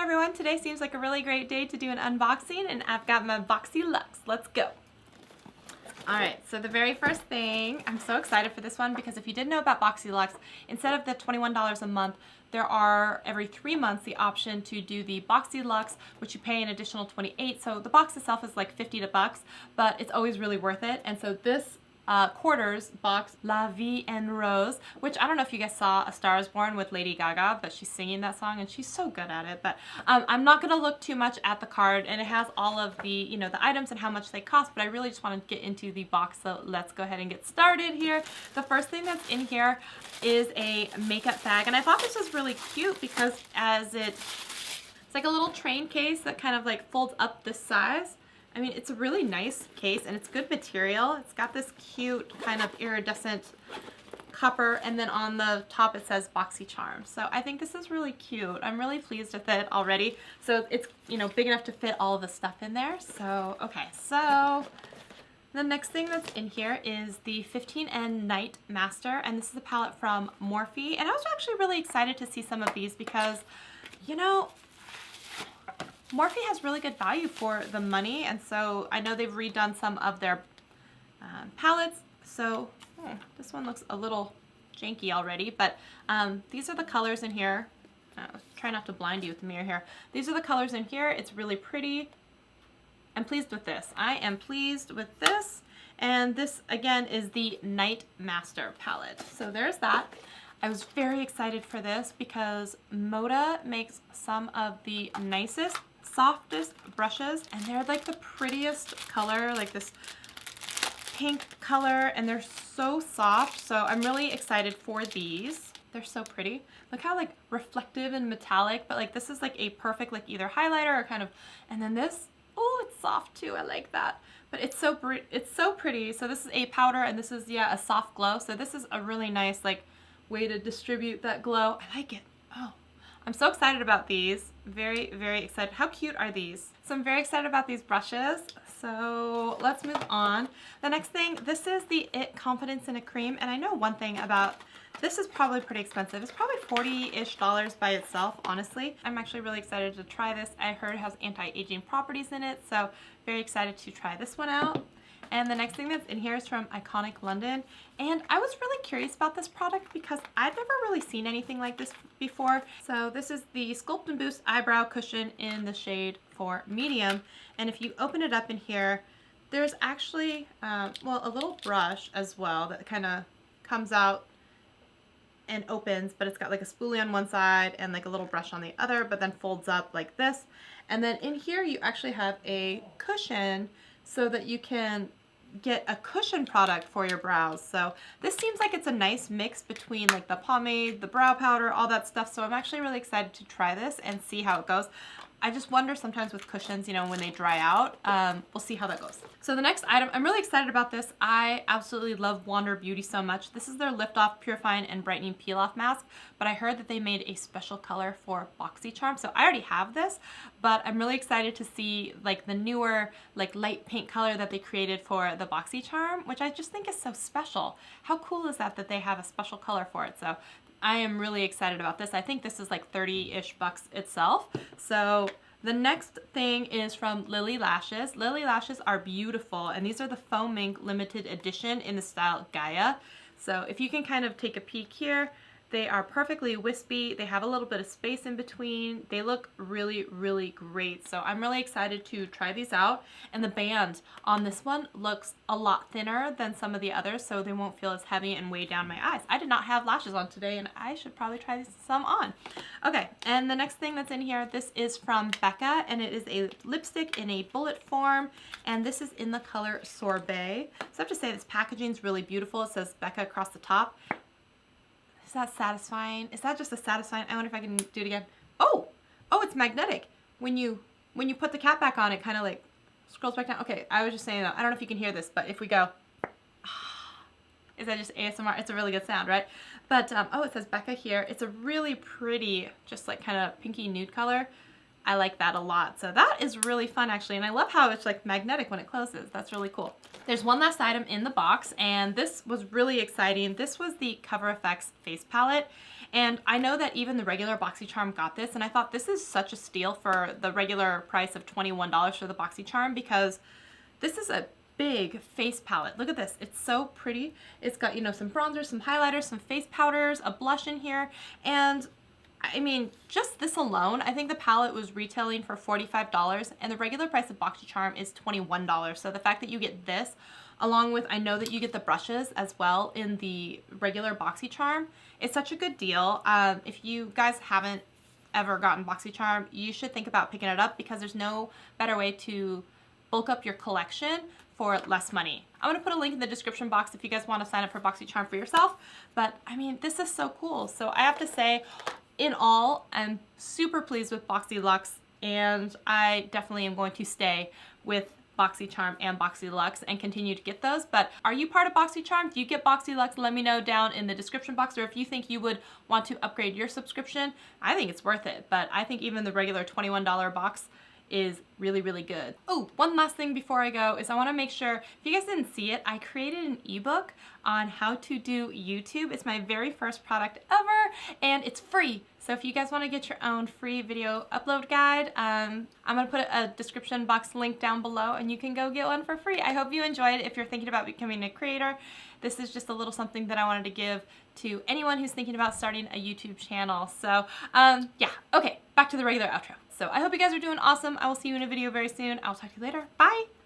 everyone, today seems like a really great day to do an unboxing and I've got my Boxyluxe. Let's go. Alright, so the very first thing, I'm so excited for this one because if you didn't know about Boxyluxe, instead of the $21 a month, there are every 3 months the option to do the Boxyluxe, which you pay an additional $28. So the box itself is like $50, but it's always really worth it. And so this quarters box, La Vie en Rose, which I don't know if you guys saw A Star is Born with Lady Gaga, but she's singing that song and she's so good at it. But I'm not going to look too much at the card, and it has all of the, you know, the items and how much they cost, but I really just want to get into the box, so let's go ahead and get started here. The first thing that's in here is a makeup bag, and I thought this was really cute because it's like a little train case that kind of like folds up this size. I mean, it's a really nice case and it's good material. It's got this cute kind of iridescent copper, and then on the top it says BoxyCharm. So I think this is really cute. I'm really pleased with it already. So it's, you know, big enough to fit all of the stuff in there. So, okay, so the next thing that's in here is the 15N Night Master, and this is a palette from Morphe. And I was actually really excited to see some of these because, you know, Morphe has really good value for the money, and so I know they've redone some of their palettes. So this one looks a little janky already, but these are the colors in here. Try not to blind you with the mirror here. These are the colors in here. It's really pretty. I'm pleased with this. I am pleased with this, and this again is the Night Master palette. So there's that. I was very excited for this because Moda makes some of the nicest, softest brushes, and they're like the prettiest color, like this pink color, and they're so soft. So I'm really excited for these. They're so pretty. Look how like reflective and metallic, but like this is like a perfect like either highlighter or kind of, and then this, oh, it's soft too. I like that. But it's so pretty. So this is a powder, and this is, yeah, a soft glow. So this is a really nice like way to distribute that glow. I like it. Oh, I'm so excited about these. Very, very excited. How cute are these? So I'm very excited about these brushes. So let's move on. The next thing, this is the It Confidence in a Cream. And I know one thing about this is probably pretty expensive. It's probably $40-ish by itself, honestly. I'm actually really excited to try this. I heard it has anti-aging properties in it, so very excited to try this one out. And the next thing that's in here is from Iconic London. And I was really curious about this product because I've never really seen anything like this before. So this is the Sculpt and Boost Eyebrow Cushion in the shade for medium. And if you open it up in here, there's actually, well, a little brush as well that kind of comes out and opens, but it's got like a spoolie on one side and like a little brush on the other, but then folds up like this. And then in here you actually have a cushion so that you can get a cushion product for your brows. So this seems like it's a nice mix between like the pomade, the brow powder, all that stuff. So I'm actually really excited to try this and see how it goes. I just wonder sometimes with cushions, you know, when they dry out, we'll see how that goes. So the next item, I'm really excited about this. I absolutely love Wander Beauty so much. This is their Lift Off Purifying and Brightening Peel Off Mask, but I heard that they made a special color for BoxyCharm. So I already have this, but I'm really excited to see like the newer, like light pink color that they created for the BoxyCharm, which I just think is so special. How cool is that they have a special color for it? So I am really excited about this. I think this is like 30-ish bucks itself. So the next thing is from Lily Lashes. Lily Lashes are beautiful, and these are the Faux Mink limited edition in the style Gaia. So if you can kind of take a peek here, they are perfectly wispy. They have a little bit of space in between. They look really, really great. So I'm really excited to try these out. And the band on this one looks a lot thinner than some of the others, so they won't feel as heavy and weigh down my eyes. I did not have lashes on today, and I should probably try some on. Okay, and the next thing that's in here, this is from Becca, and it is a lipstick in a bullet form, and this is in the color Sorbet. So I have to say this packaging is really beautiful. It says Becca across the top. Is that satisfying? Is that just a satisfying? I wonder if I can do it again. Oh, it's magnetic. When you put the cap back on, it kind of like scrolls back down. Okay, I was just saying that. I don't know if you can hear this, but if we go, is that just ASMR? It's a really good sound, right? But, oh, it says Becca here. It's a really pretty, just like kind of pinky nude color. I like that a lot. So that is really fun actually, and I love how it's like magnetic when it closes. That's really cool. There's one last item in the box, and this was really exciting. This was the Cover FX face palette. And I know that even the regular BoxyCharm got this, and I thought this is such a steal for the regular price of $21 for the BoxyCharm, because this is a big face palette. Look at this. It's so pretty. It's got, you know, some bronzers, some highlighters, some face powders, a blush in here, and I mean, just this alone, I think the palette was retailing for $45, and the regular price of BoxyCharm is $21. So the fact that you get this, along with, I know that you get the brushes as well in the regular BoxyCharm, it's such a good deal. If you guys haven't ever gotten BoxyCharm, you should think about picking it up, because there's no better way to bulk up your collection for less money. I'm gonna put a link in the description box if you guys want to sign up for BoxyCharm for yourself. But I mean, this is so cool. So I have to say, in all, I'm super pleased with Boxyluxe, and I definitely am going to stay with BoxyCharm and Boxyluxe and continue to get those. But are you part of BoxyCharm? Do you get Boxyluxe? Let me know down in the description box, or if you think you would want to upgrade your subscription. I think it's worth it, but I think even the regular $21 box is really, really good. Oh, one last thing before I go is I want to make sure, if you guys didn't see it, I created an ebook on how to do YouTube. It's my very first product ever, and it's free. So if you guys want to get your own free video upload guide, I'm going to put a description box link down below, and you can go get one for free. I hope you enjoyed it. If you're thinking about becoming a creator, this is just a little something that I wanted to give to anyone who's thinking about starting a YouTube channel. So yeah, okay, back to the regular outro. So I hope you guys are doing awesome. I will see you in a video very soon. I'll talk to you later. Bye!